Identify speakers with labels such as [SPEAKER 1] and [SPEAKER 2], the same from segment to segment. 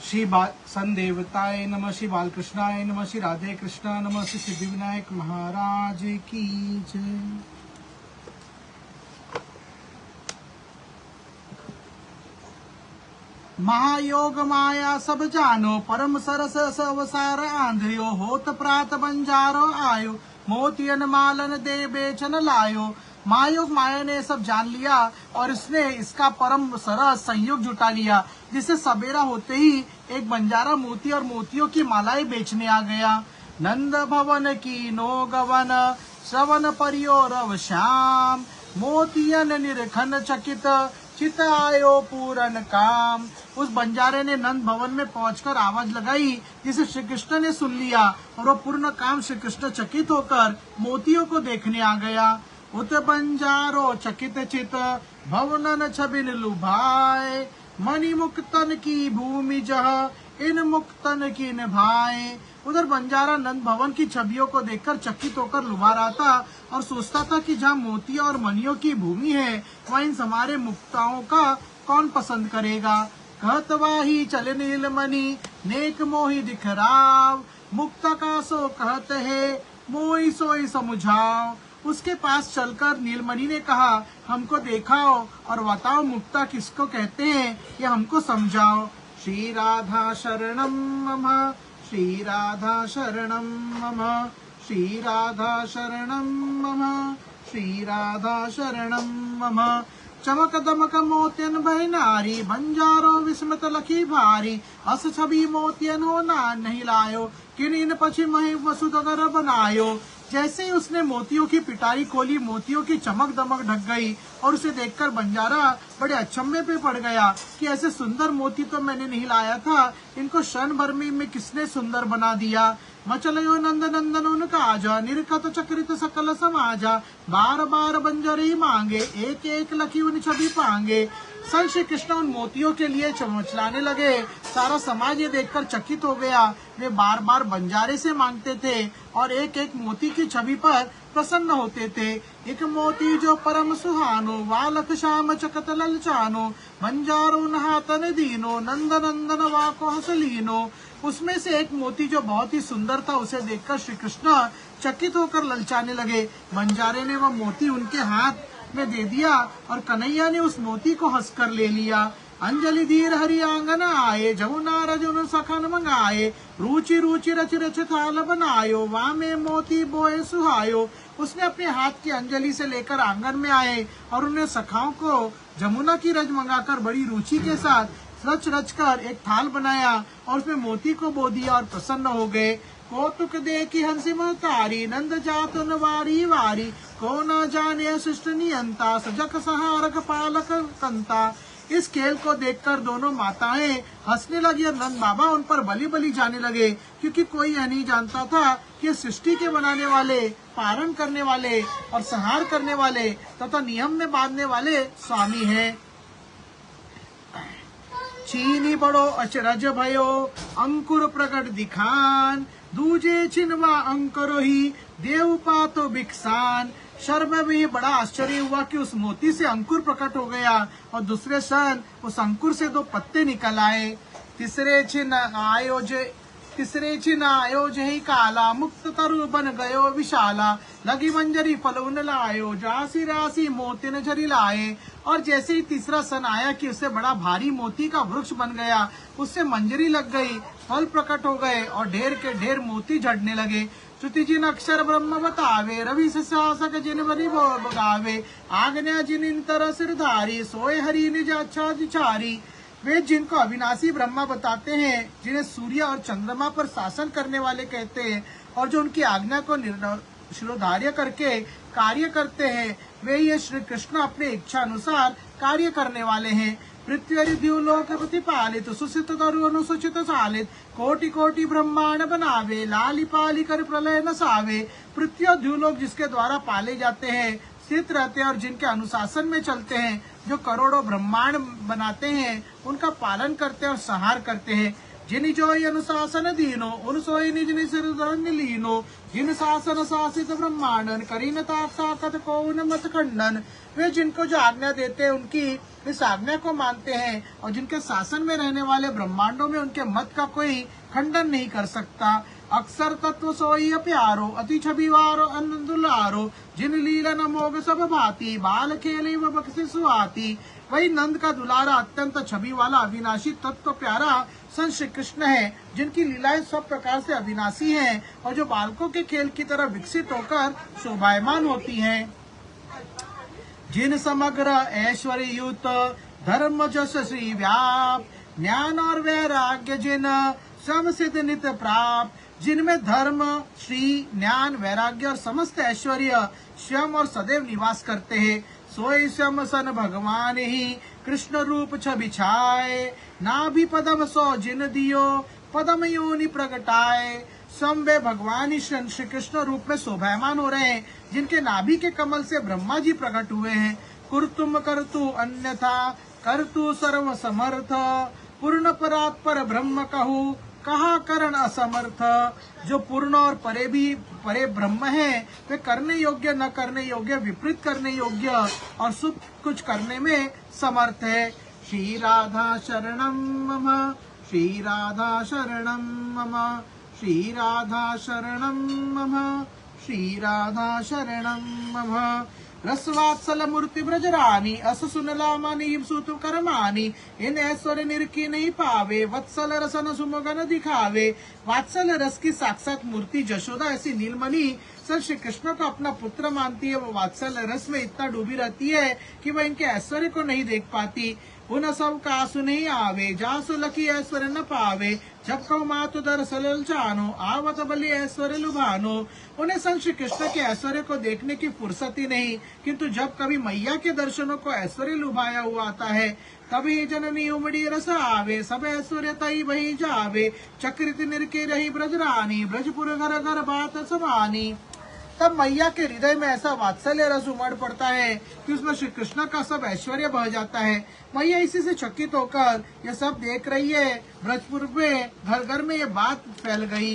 [SPEAKER 1] श्री संदेवताय नमः, श्री बालकृष्णाय नमः, श्री राधे कृष्णा नमः, श्री सिद्धिविनायक महाराज की जय। महायोग माया सब जानो, परम सरस सवसार आंध्रियो, होत प्रात बंजारो आयो, मोतियन मालन दे बेचन लायो। महायोग माया ने सब जान लिया और इसने इसका परम सरस संयोग जुटा लिया, जिससे सवेरा होते ही एक बंजारा मोती और मोतियों की मालाएं बेचने आ गया। नंद भवन की नो गवन, श्रवण परियो रव श्याम, मोतियन निरखन चकित, चित आयो पूरन काम। उस बंजारे ने नंद भवन में पहुंचकर आवाज लगाई, जिसे श्री कृष्ण ने सुन लिया और वो पूर्ण काम श्री कृष्ण चकित होकर मोतियों को देखने आ गया। उत बंजारो चकित चित, भवनन छबिन लुभाए, मणि मुक्तन की भूमि जह, इन मुक्तन की निभाए। उधर बंजारा नंद भवन की छवियों को देखकर चकित होकर लुभा रहा था और सोचता था कि जहाँ मोतियों और मणियों की भूमि है, वहाँ इन हमारे मुक्ताओं का कौन पसंद करेगा। कहत वाही चल नीलमणि, नेक मोहि दिखराव, मुक्त का सो कहत है, मोहि सोई समुझाओ। उसके पास चलकर नीलमणि ने कहा, हमको दिखाओ और बताओ मुक्ता किसको कहते हैं, ये हमको समझाओ। श्री राधा शरणम मम, श्री राधा शरणम मम, श्री राधा शरणम मम, श्री राधा शरणम मम। चमक दमक मोतियन भय नारी, बंजारो विस्मत लखी भारी, अस छवि मोतियन हो ना नहीं लायो, किन इन पछी मही वसुधगर बनायो। जैसे ही उसने मोतियों की पिटारी खोली, मोतियों की चमक दमक ढक गई और उसे देखकर बंजारा बड़े अचंभे पे पड़ गया कि ऐसे सुंदर मोती तो मैंने नहीं लाया था, इनको क्षण भर में किसने सुंदर बना दिया। मचलयो नंद नंदन उनका आजा, निरखत चक्रित सकल समाजा, बार बार बंजरी मांगे, एक एक लकी उन छवि पांगे। संत श्री कृष्ण उन मोतियों के लिए चमचलाने लगे। सारा समाज ये देखकर चकित हो गया। वे बार बार बंजारे से मांगते थे और एक एक मोती की छवि पर प्रसन्न होते थे। एक मोती जो परम सुहानो, वालक श्याम चकत ललचानो, बंजारो नहातन दीनो, नंद नंदन वाको हसलीनो। उसमें से एक मोती जो बहुत ही सुंदर था, उसे देखकर श्री कृष्ण चकित होकर ललचाने लगे। बंजारे ने वह मोती उनके हाथ में दे दिया और कन्हैया ने उस मोती को हंसकर ले लिया। अंजलि धीर हरि आंगन आए, जमुना रजुन सखन मंगाए, रुचि रुचि रच रच थाल बनायो, वामे मोती बोए सुहायो। उसने अपने हाथ की अंजलि से लेकर आंगन में आए और उन्हें सखाओं को जमुना की रज मंगाकर बड़ी रुचि के साथ रच रच कर एक थाल बनाया और उसमें मोती को बो दिया और प्रसन्न हो गए। कौतुक देखी हंसी महतारी, नंद जात वारी वारी, को न जाने शिष्ट नियंता, सजक सहारक पालक कंता। इस खेल को देखकर दोनों माताएं हंसने लगी और नंद बाबा उन पर बली बली जाने लगे, क्योंकि कोई यह नहीं जानता था कि सृष्टि के बनाने वाले, पालन करने वाले और संहार करने वाले तथा नियम में बांधने वाले स्वामी हैं। छीनी बड़ो अचरज भयो, अंकुर प्रकट दिखान, दूजे छिनवा अंकुर ही, देव पातो बिकसान। शर्म में भी बड़ा आश्चर्य हुआ कि उस मोती से अंकुर प्रकट हो गया और दूसरे क्षण उस अंकुर से दो पत्ते निकल आए। तीसरे छिन आयो जही काला, मुक्त तरु बन गयो विशाला, लगी मंजरी फलउन लायो, जासी रासी मोतिन झरी लाए। और जैसे ही तीसरा सन आया कि उससे बड़ा भारी मोती का वृक्ष बन गया, उससे मंजरी लग गई, फल प्रकट हो गए और ढेर के ढेर मोती झड़ने लगे। श्रुति जिन अक्षर ब्रह्म बतावे, रवि से शासक जिन बनी बगावे, आज्ञा जिन इंतर सिरधारी, सोए हरि निज अच्छा विचारी। वे जिनको अविनाशी ब्रह्मा बताते हैं, जिन्हें सूर्य और चंद्रमा पर शासन करने वाले कहते हैं और जो उनकी आज्ञा को शिरोधार्य करके कार्य करते हैं, वे ये श्री कृष्ण अपने इच्छा अनुसार कार्य करने वाले हैं। पृथ्वी द्युलोक प्रतिपालित, सुसित तरु अनुसूचित सालित, कोटि कोटि ब्रह्मांड बनावे, लाली पाली कर प्रलय नसावे। पृथ्वी और द्युलोक जिसके द्वारा पाले जाते हैं, स्थित रहते हैं और जिनके अनुशासन में चलते हैं, जो करोड़ों ब्रह्मांड बनाते हैं, उनका पालन करते हैं और संहार करते हैं। जिन जोई अनुशासन दीनो उन सोई निज निज रंग लीनो। जिन शासन शासित ब्रह्मांडन करी न ताकत को न मत खंडन। वे जिनको जो आज्ञा देते हैं उनकी इस आज्ञा को मानते हैं और जिनके शासन में रहने वाले ब्रह्मांडों में उनके मत का कोई खंडन नहीं कर सकता। अक्सर तत्व सोई प्यारो अति छबिवारो दुलारो। जिन लीला न मोग सब भाती बाल खेले व बख्शे सुहाती। वही नंद का दुलारा अत्यंत छवि वाला अविनाशी तत्व प्यारा संत श्री कृष्ण है, जिनकी लीलाएं सब प्रकार से अविनाशी हैं और जो बालकों के खेल की तरह विकसित होकर शोभायमान होती हैं। जिन समग्र ऐश्वर्य युत धर्म जस श्री व्याप। ज्ञान और वैराग्य जिन श्रम सिद्ध नित प्राप्त। जिनमें धर्म श्री ज्ञान वैराग्य और समस्त ऐश्वर्य स्वयं और सदैव निवास करते हैं। सोई स्वयं सन भगवान ही कृष्ण रूप छवि छाए। नाभि पदम सो जिन दियो पदम योनि प्रगटाए। स्वयं वे भगवान ही श्री कृष्ण रूप में शोभायमान हो रहे हैं, जिनके नाभि के कमल से ब्रह्मा जी प्रकट हुए हैं। कुर्तुम करतु अन्यथा करतु सर्व समर्थ। पूर्ण परात्पर ब्रह्म कहू कहा करण असमर्थ। जो पूर्ण और परे ब्रह्म है, वे करने योग्य न करने योग्य विपरीत करने योग्य और सब कुछ करने में समर्थ है। श्री राधा शरणम मम श्री राधा शरणम मम श्री राधा शरणम मम श्री राधा शरणम मम। रसवात्सल मूर्ति ब्रजरानी अस सुनला मानी सुतु करमानी। इन ऐश्वर्य निरखी नहीं पावे वत्सल रसन सुमगन दिखावे। वात्सल रस की साक्षात मूर्ति जशोदा ऐसी नीलमणि सर श्री कृष्ण को अपना पुत्र मानती है। वो वात्सल रस में इतना डूबी रहती है कि वह इनके ऐश्वर्य को नहीं देख पाती। उन सब कासु नहीं आवे जासु लकी ऐश्वर्य न पावे। जब कहो मातु दरसल जानो आवत बलि ऐश्वर्य लुभानो। उन्हें संत श्री कृष्ण के ऐश्वर्य को देखने की फुर्सत ही नहीं, किंतु जब कभी मैया के दर्शनों को ऐश्वर्य लुभाया हुआ आता है तभी जननी उमड़ी रस आवे। सब ऐश्वर्य तई वही जावे चक्रित निरके रही ब्रजरानी। ब्रजपुर घर घर बात समानी। तब मैया के हृदय में ऐसा वात्सल्य रस उमड़ पड़ता है कि उसमें श्री कृष्ण का सब ऐश्वर्य बह जाता है। मैया इसी से चकित होकर ये सब देख रही है। ब्रजपुर में घर घर में ये बात फैल गई।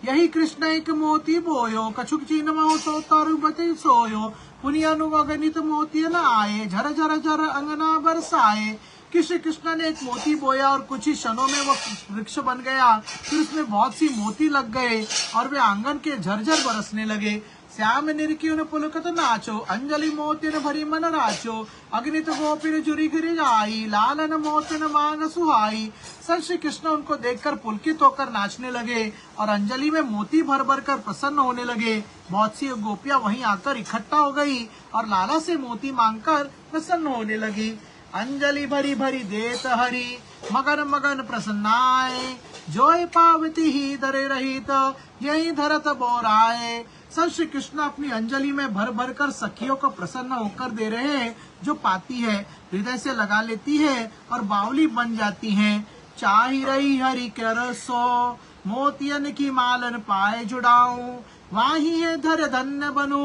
[SPEAKER 1] यही कृष्ण एक मोती बोयो कछुक चीन महो सो तारु बते सोयो। पुनियानुगनित मोती न आए झर झर झर अंगना बरसाए। कि श्री कृष्ण ने एक मोती बोया और कुछ ही क्षणों में वो वृक्ष बन गया। फिर उसमें बहुत सी मोती लग गए और वे आंगन के झरझर बरसने लगे। श्याम निर्किन पुलकत नाचो अंजलि मोतिन भरी मन राचो। अग्नित गोपिन जुरी गिरी आई लालन मोतिन मांग सुहाई। सर श्री कृष्ण उनको देखकर पुलकित होकर नाचने लगे और अंजलि में मोती भर भर कर प्रसन्न होने लगे। बहुत सी गोपियां वहीं आकर इकट्ठा हो गई और लाला से मोती मांगकर प्रसन्न होने लगी। अंजलि भरी भरी देत हरि मगन मगन प्रसन्नाए। जोय पावती ही दरे रहित यही धरत बोराए। सर श्री कृष्ण अपनी अंजलि में भर भर कर सखियों को प्रसन्न होकर दे रहे हैं। जो पाती है हृदय से लगा लेती है और बावली बन जाती है। चाही रही हरि कर सो मोतियन की मालन पाए जुड़ाऊं। वाही है धर धन्य बनू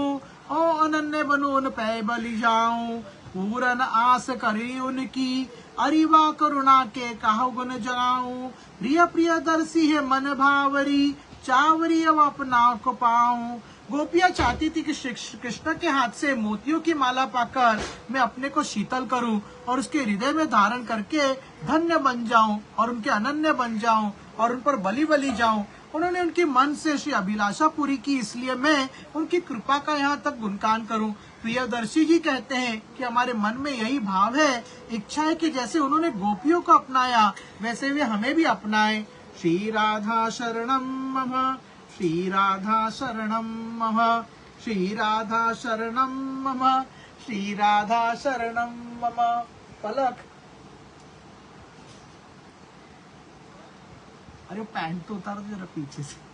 [SPEAKER 1] ओ अनन्य बनू उन पै बलि जाऊं। पूरन आस करी उनकी अरिवा करुणा के कहो गुण जगाऊं। प्रिय प्रिय दर्शी है मन भावरी चावरी अब अपना को पाऊं। गोपियां चाहती थी कि श्री कृष्ण के हाथ से मोतियों की माला पाकर मैं अपने को शीतल करूं और उसके हृदय में धारण करके धन्य बन जाऊं और उनके अनन्य बन जाऊं और उन पर बलि बलि जाऊं। उन्होंने उनकी मन से श्री अभिलाषा पूरी की, इसलिए मैं उनकी कृपा का यहाँ तक गुणगान करूं। प्रियदर्शी जी कहते हैं कि हमारे मन में यही भाव है, इच्छा है कि जैसे उन्होंने गोपियों को अपनाया वैसे वे हमें भी अपनाएं। श्री राधा शरणम मम श्री राधा शरणम मम श्री राधा शरणम मम श्री राधा शरणम मम। पलक, अरे पैंट तो उतार दो जरा पीछे से।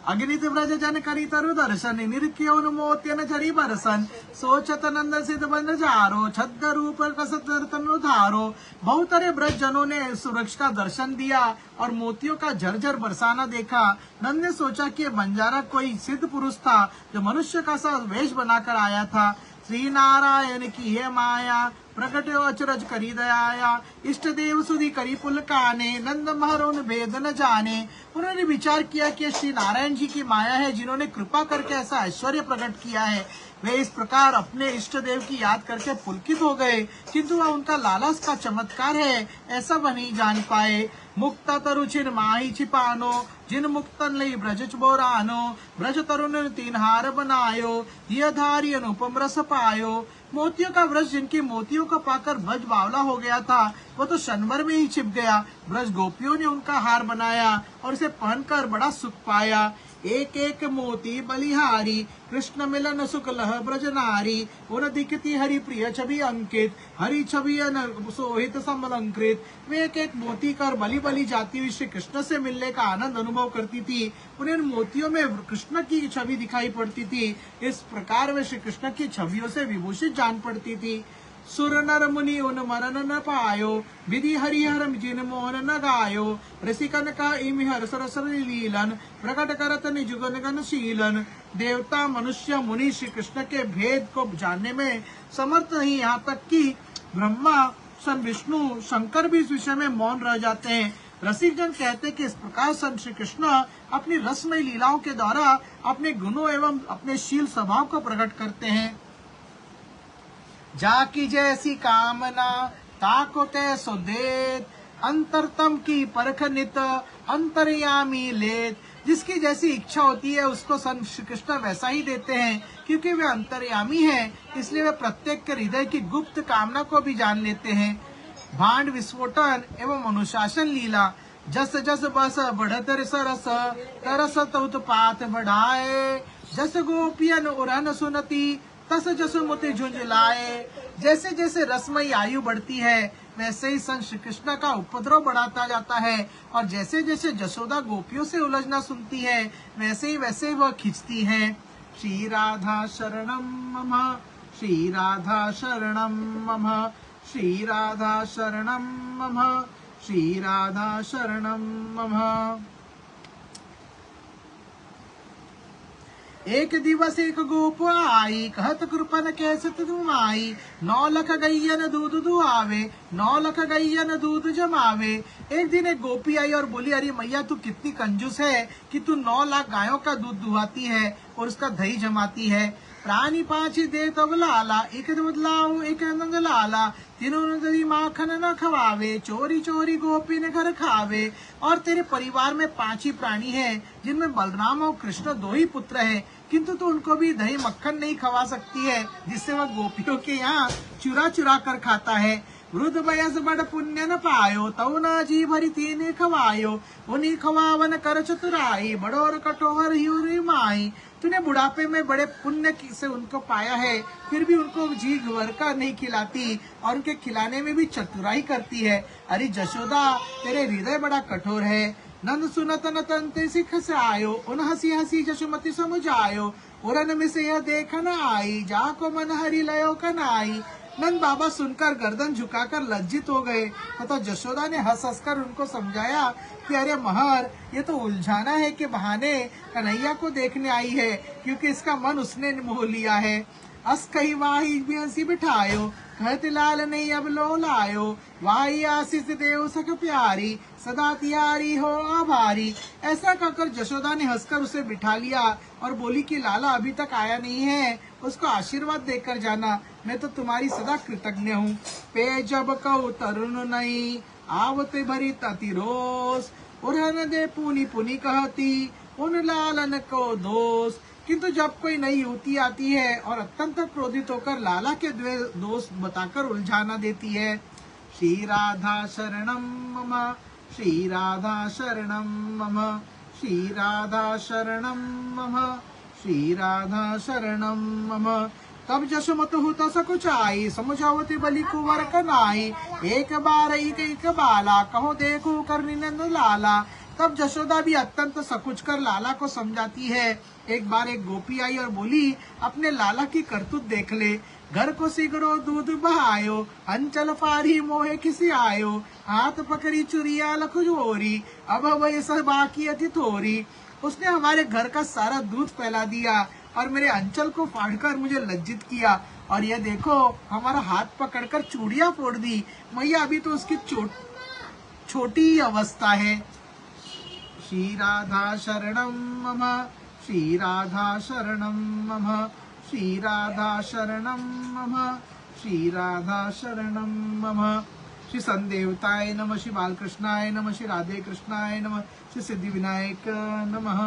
[SPEAKER 1] अग्नित ब्रज जन करी तरु दर्शन निरख्योन मोत्यन झरी बरसन। सोचत नंद सिद्ध बन जारो छद्द रूप कसत तनु धारो। बहुत सारे ब्रज जनों ने सूरज का दर्शन दिया और मोतियों का झरझर बरसाना देखा। नंद ने सोचा कि बंजारा कोई सिद्ध पुरुष था जो मनुष्य का सा वेश बनाकर आया था। श्री नारायण की है माया, प्रकट अचरज करी दयाया, इष्ट देव सुधी करी पुलकाने, नंद महरोन भेद न जाने। उन्होंने विचार किया कि श्री नारायण जी की माया है, जिन्होंने कृपा करके ऐसा ऐश्वर्य प्रकट किया है। वे इस प्रकार अपने इष्ट देव की याद करके पुलकित हो गए, किंतु वह उनका लालच का चमत्कार है ऐसा वह नहीं जान पाए। मुक्ता तरु छिन माही छिपानो, जिन मुक्तन लई ब्रज बोरानो, ब्रज तरुण तीन हार बनायो, यह धारी अनुपम रस पायो। मोतियों का ब्रज जिनकी मोतियों को पाकर ब्रज बावला हो गया था, वो तो क्षणभर में ही छिप गया। ब्रज गोपियों ने उनका हार बनाया और इसे पहनकर बड़ा सुख पाया। एक एक मोती बलिहारी, कृष्ण मिलन सुख लह ब्रज नारी। उन दिखती हरि प्रिय छवि अंकित, हरि छवि सोहित समलंकृत। वे एक एक मोती कर बलि बलि जाती हुई श्री कृष्ण से मिलने का आनंद अनुभव करती थी। उन्हें मोतियों में कृष्ण की छवि दिखाई पड़ती थी। इस प्रकार वे श्री कृष्ण की छवियों से विभूषित जान पड़ती थी। सुर नर मुनि उन मरन न पायो, विधि हरिहर जिन मोहन न गायो। रसिकन का इमि हर सरस लीलन, प्रकट करत निज गुण गण शीलन। देवता मनुष्य मुनि श्री कृष्ण के भेद को जानने में समर्थ नहीं, यहाँ तक कि ब्रह्मा सन विष्णु शंकर भी इस विषय में मौन रह जाते हैं। रसिक जन कहते कि इस प्रकार सन श्री कृष्ण अपनी रसमय लीलाओं के द्वारा अपने गुणों एवं अपने शील स्वभाव को प्रकट करते हैं। जाकी जैसी कामना ताको तैसो देत, अंतरतम की परख नित अंतर्यामी लेत। जिसकी जैसी इच्छा होती है उसको सन श्री कृष्ण वैसा ही देते हैं, क्योंकि वे अंतर्यामी हैं, इसलिए वे प्रत्येक के हृदय की गुप्त कामना को भी जान लेते हैं। भांड विस्फोटन एवं अनुशासन लीला, जस जस बस बढ़त सरस, तरस उत्पात बढ़ाए। जस गोपियन उरन सुनती, तस जसु मोती झुंझ लाए। जैसे जैसे रसमयी आयु बढ़ती है, वैसे ही संत श्री कृष्ण का उपद्रव बढ़ाता जाता है, और जैसे जैसे जसोदा गोपियों से उलझना सुनती है, वैसे ही वह खींचती है। श्री राधा शरणम मम, श्री राधा शरणम मम, श्री राधा शरणम मम, श्री राधा शरणम मम। एक दिवस एक गोप आई, कहत कृपन कैसे तुम आई। 9 लाख गैयन दूध दुआवे, 9 लाख गैयन दूध जमावे। एक दिन एक गोपी आई और बोली, अरे मैया तू कितनी कंजूस है कि तू 9 लाख गायों का दूध दुहाती है और उसका दही जमाती है। प्राणी पाछी दे तब लाला, एक बदलाओ एक नंद लाला। तीनों नदी माखन न खवावे, चोरी चोरी गोपी ने घर खावे। और तेरे परिवार में 5 ही प्राणी हैं, जिनमें बलराम और कृष्ण 2 ही पुत्र हैं, किंतु तू उनको भी दही मक्खन नहीं खवा सकती है, जिससे वह गोपियों के यहाँ चुरा चुरा कर खाता है। वृद्ध वयस बड़ पुण्य न पायो, तऊ न जी भरी तीन खवायो। उन्हीं खवावन कर चतुराई, बड़ोर कटोर ही माई। तूने बुढ़ापे में बड़े पुण्य से उनको पाया है, फिर भी उनको जी भर का नहीं खिलाती और उनके खिलाने में भी चतुराई करती है। अरे जशोदा, तेरे हृदय बड़ा कठोर है। नंद सुनत न तंते सिख से आयो, उन हसी हसी जशुमति समझायो। उरन में से यह देख न आई, जाको मन हरि लयो कनाई। नंद बाबा सुनकर गर्दन झुकाकर लज्जित हो गए तथा जशोदा ने हंस हंसकर उनको समझाया कि अरे महर, ये तो उलझाना है कि बहाने कन्हैया को देखने आई है, क्योंकि इसका मन उसने मोह लिया है। अस कही वाही भी हंसी बिठायो, कहत लाल नहीं अब लो लायो। वाही आशीष देव सख प्यारी, सदा तियारी हो आभारी। ऐसा कहकर जशोदा ने हंसकर उसे बिठा लिया और बोली कि लाला अभी तक आया नहीं है, उसको आशीर्वाद देकर जाना, मैं तो तुम्हारी सदा कृतज्ञ हूँ। पे जब कऊ तरुण नहीं, आवते भरी तति रोष। उरहन दे पुनी पुनी कहती, उन लालन को दोष। किंतु जब कोई नई युवती आती है और अत्यंत क्रोधित होकर लाला के दोष बताकर उलझाना देती है। श्री राधा शरणम मम, श्री राधा शरणम मम, श्री राधा शरणम मम, श्री राधा शरणम मम। तब जशोमत होता सकुचाई, समझावती बलि कुंवर कनाई। एक बार एक बाला, कहो देखो करनी नंद लाला। तब जशोदा भी अत्यंत सकुच कर लाला को समझाती है। एक बार एक गोपी आई और बोली, अपने लाला की करतूत देख ले। घर को सिगड़ो दूध बहायो, अंचल फारी मोहे किसी आयो। हाथ पकड़ी चुरिया लखजोरी, अब वही सब बाकी अति थोरी। उसने हमारे घर का सारा दूध फैला दिया और मेरे अंचल को फाड़कर मुझे लज्जित किया। और ये देखो हमारा हाथ पकड़कर चूड़ियां फोड़ दी। मैया अभी तो उसकी छोटी ही अवस्था है। श्री राधा शरणम मम, श्री राधा शरणम मम, श्री राधा शरणम मम, श्री राधा शरणम मम। श्री संदेवताय नमः, श्री बालकृष्णाय नमः, श्री राधे कृष्णाय नमः, श्री सिद्धि विनायक नमः।